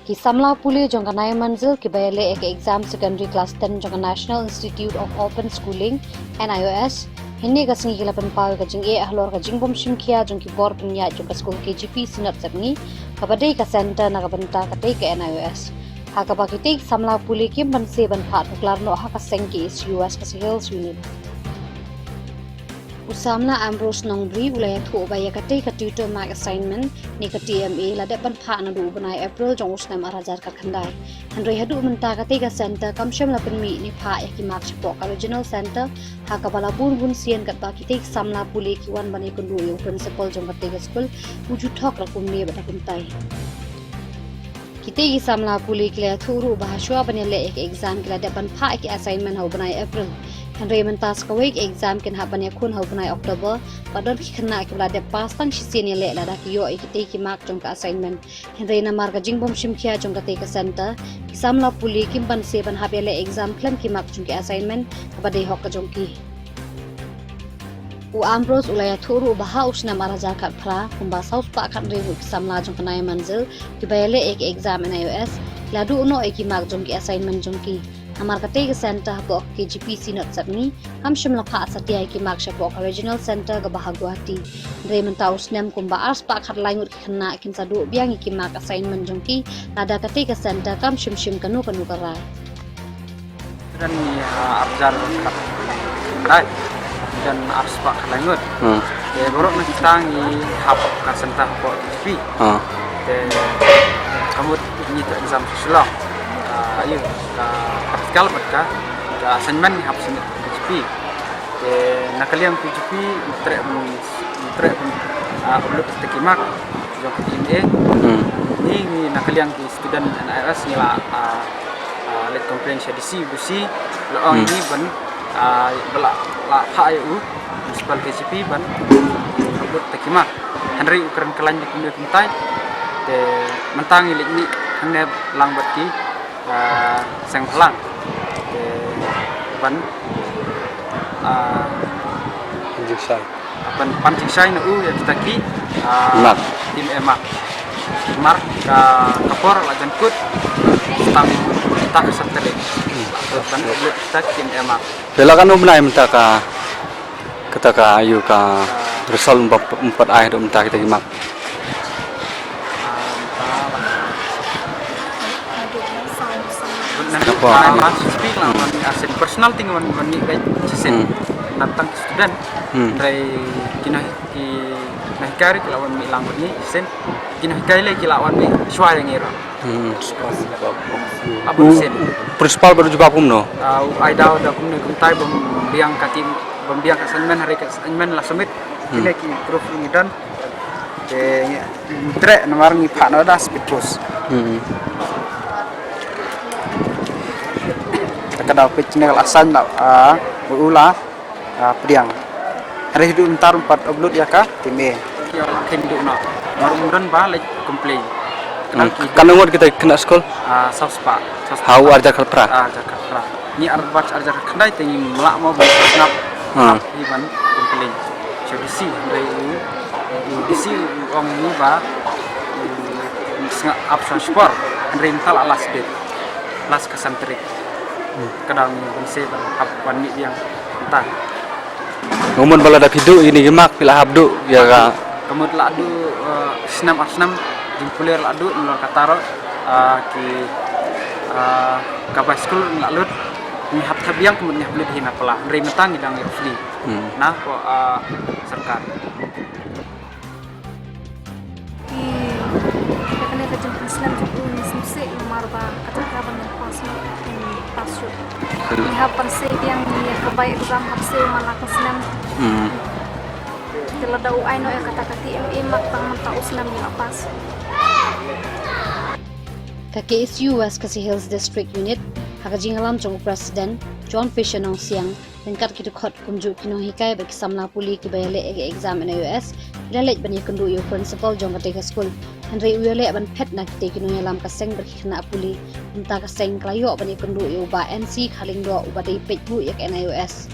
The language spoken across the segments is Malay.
Ki samla puli jong kanai manzil ki bayale ek exam secondary class 10 jong National Institute of Open Schooling NIOS hinni ka singi kilapan pawi ka jing ahlor ka jing bom shimkia jong ki bor punya jong ka school KGP sinat sabni kabadai ka center na ka benta ka tei ka NIOS ha ka bakiti samla puli kim ban se ban phat klar no ha ka seng ki is US ka hills unit Usamna Ambrose Nongbri ulaya thu ba yakate ka tutor mark assignment ni ka TMA la de ban pha na du banai April jong usnam arajar ka khandai handrei hadu menta ka te ka center kamsham la pen mi ni pha yaki mark chpo ka regional center ha ka bala bun bun sien ka ba ki te samla puli ki wan bani kundu yo principal jong ka te ka school uju thok ra kum ne ba ta kuntai Kita gi samla puli kila thuru bahaswa banele ek exam kila de ban pha ki assignment ho banai April Henry mentas ka week exam kin ha banya kun ho banai October padon ki khna ki bla de pas tang sisen le la da ki yo ikite ki mark jong ka assignment Henry na mar ka jingbom shimkhia jong ka te ka center ki samla puli kim ban se ban ha bele exam klam ki mark jong ki assignment ka bade hok ka jong ki U Ambrose ulaya thuru baha usna maraja kat phra kumba south pa khat re ki samla jong kanai manzil ki bayale ek exam NIOS ladu no ek mark jong ki assignment jong ki Amar kate ke center bo KGP sinat sabni ham shimla pha satia ki mark shapo regional center ga bahag Guwahati re menta usnem kumba ars pa khat laingut khna kin sadu biang ki mark assignment jong ki lada kate ke center kam shim kanu karai dan abjar dai dan ars pa khat laingut de borok na kitang ni hap ka center po KGP de kamut ni ta exam sulang ayo ka praktikal mereka ka assignment hap sini PGP ke nakaliang PGP tre upload tekimak jo PMA ni nakaliang ki student NIOS ni la let complain CDC busi lo ini ban bela la pha ayu municipal PGP ban upload tekimak Henry ukran kalan di kumde kuntai de mentang ilik ni hangne lang bati sang phalang ban Jingsai ban panjingsai na ya kita ki mak tim emak mar ka kapor la jankut stam tak satele ban kita tim emak bela kan umnai menta ka kata ka ayu ka resol 4 ai do menta kita mak speak lah asen personal thing wan ni kai sisen nantang student dari kinah ki nahkari lawan mi lang ni sen kinah kai le ki lawan mi shwa yang ero abun sen principal baru juga pun no ai daw da kum ne kum tai bom biang katim bom biang assignment hari ka assignment la submit kile ki proof ni dan de tre nomor ni pha no da speed post kadang channel asan nak berulah priang hari hidup entar 4 upload ya ka time ya kin hidup nak marumudan balik komplain kan ngot kita kena sekolah saspa hau arja kalpra jakarta ni arbat arja khandai tingi melak mau snap iban komplain so disi dari disi ong ni ba absen sport rental alas date las kesantri kadang bense ban ni yang entah ngomong bala da pidu ini gemak pila habdu ya ka kemud ladu senam jimpulir ladu nol kataro ki ka school lalut ni hab tabiang kemud nya beli hina pala ndrei metang idang free nah ko sarkar kene ka jim islam jim simse marba kata bang pasno pasyo ni hapan se yang ni kabay exam hapse malaka senam kalau dau ai no kata TMA matang manta usnam ni apas Ka KSU West Khasi Hills District Unit hakajingalam jong president John Fisher nong siang lengkat kita khot kumju kinong hikai bagi samla puli ki bayale exam NIOS lalet bani kundu yo principal jong ka school Henry uyale ban pet na kite kinong yalam ka seng berkhna puli unta ka seng klayo bani kundu yo ba NC khaling do ubadai petbu yak NIOS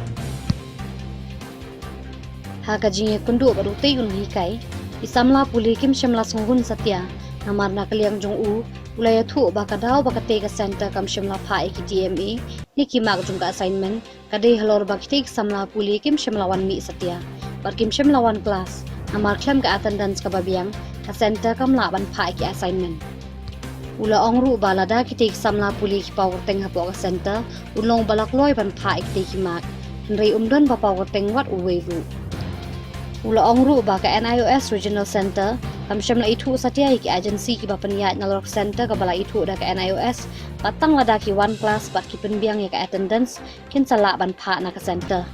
hakajinge kundu baru te kinong hikai isamla puli kim shamla sungun satya namar nakaliang jong u ulaya thu ba kadau ba kate ka center kam shimla pha ki TMA ni ki mak jung ka assignment kade halor ba kite samla puli kim shimla wan mi satya bar kim shimla wan class namar khlem ka attendance ka babiang ka center kam la ban pha ki assignment ula ongru balada kite samla puli ki power teng hapo ka center ulong balak loi ban pha ki ki mak henry umdon ba power teng wat uwe ru ula ongru ba ka NIOS regional center kam shimla itu satya ki agency ki bapaniat nalok center ka bala itu da ka NIOS patang lada ki one class bat ki penbiang ya ka attendance kin sala ban pha na ka center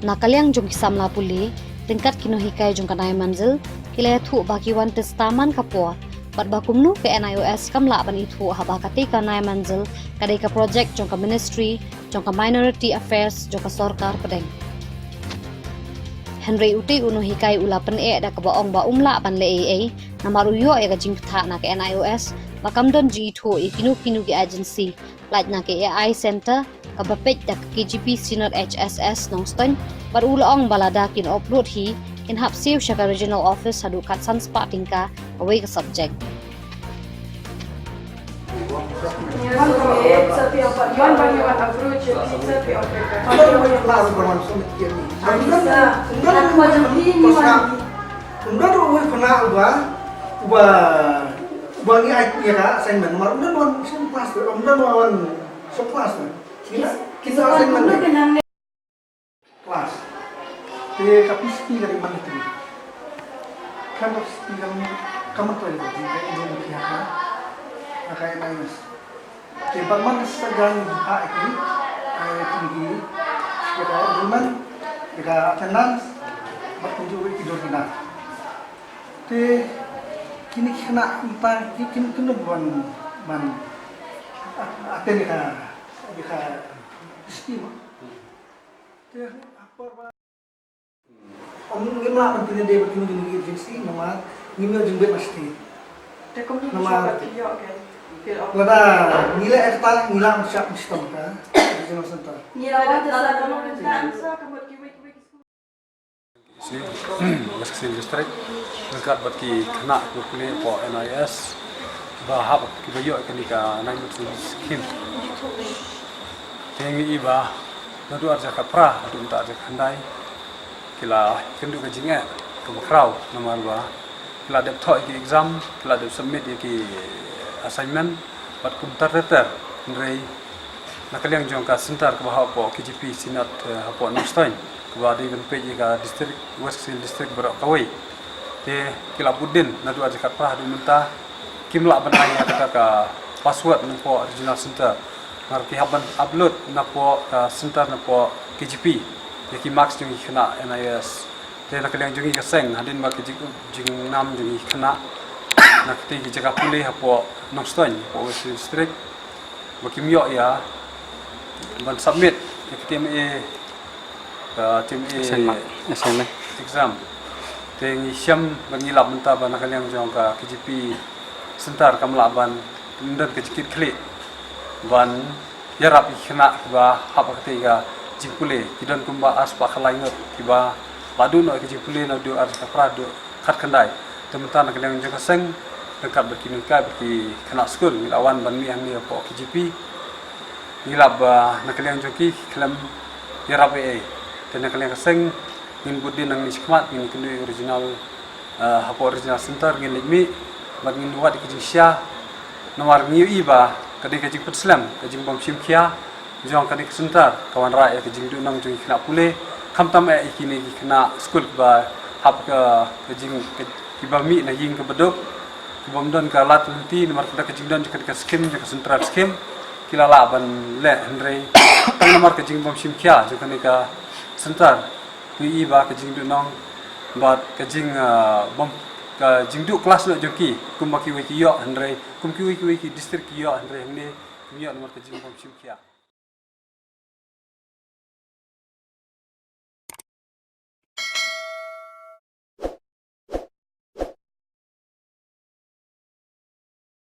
nakaliang jung ki samla puli tingkat kino hikai jung kanai manzil kile thu ba ki wan testaman ka por bat bakumnu ka NIOS kam la ban itu haba ka te ka nai manzil kadai ka project jung ka ministry jung ka minority affairs jung ka sarkar pedeng Henry uti uno hikai ulapan da ka baong ba umla ban le AA namaru yo ga jing tha na ka NIOS bakam don ji tho ikinu kinu ki agency like na ke AI center ka bapet da KGP senior HSS nong ston bar ulong balada kin upload hi kin hap siu shaka regional office hadu kat san spotting ka away ka subject Tiba mana segan aki, tinggi, kita rumah, kita tenang, berkunjung tidur kita. Te kini kena entah kini bukan man, apa ni kita istimewa. Te apa? Om ngimla pentingnya dia berkunjung di agensi, nama ngimla jumpa pasti. Nama Lada nilai ekta nilai siap sistem kan, regional center. Western District dekat bagi kena kukuni po NIS bahap kibayo kenika nai mutu skim. Tengi iba nadu arja kapra adu unta arja kandai kila kendu kajinga kebakrau nomor ba kila dep thoi ki exam kila dep submit ki assignment bat kumtar teter nrei nakaliang jong ka center ka bahau po KGP sinat hapo nostoin ka di ben page ka district west district bro kawai te kila budin nadu aja kat prah du menta kimla banai kata ka password na po regional center ngarti haban upload na po ka center na po KGP yaki marks jong kena NIS te nakaliang jong ka seng hadin ma jing nam jong kena nakti ki jaga pulih hapo noston po west district bakimyo ya ban submit TMA assignment exam tengi syam bangilap menta ban nakaliang jong ka KGP sentar kamlaban ndan kecikit klik ban yarap ikhna ba hap ketiga jingpule kidan kumba aspa khalaingot kiba ladu no jingpule no do ar kaprado khat kandai tementan nakaliang jong kaseng dekat berkinuka bagi kena school lawan ban mi ang ni po KGP nilab nakaliang joki kelam yarap AA dan nakaliang kaseng min budin nang niskmat min kundu original hapo original center ngin mi bagi nuat ki jingsia nomor ngiu iba kadi ka jing Islam ka jing bom simkia jong kadi center kawan rakyat ka jing du nang jing kena pule khamtam ikini kena school ba hap ka jing kiba mi na ying ka bedok kibom don ka lat nanti nomor kada ka jing don ka skim ka central skim kila la ban le henry tang nomor ka jing bom simkia jong kani ka center ni iba ka jing du nang bat ka jing bom ka jingdu kelas nak joki kum baki wiki yo andre kum ki wiki district yo andre ni yo nomor ka jing bom simkia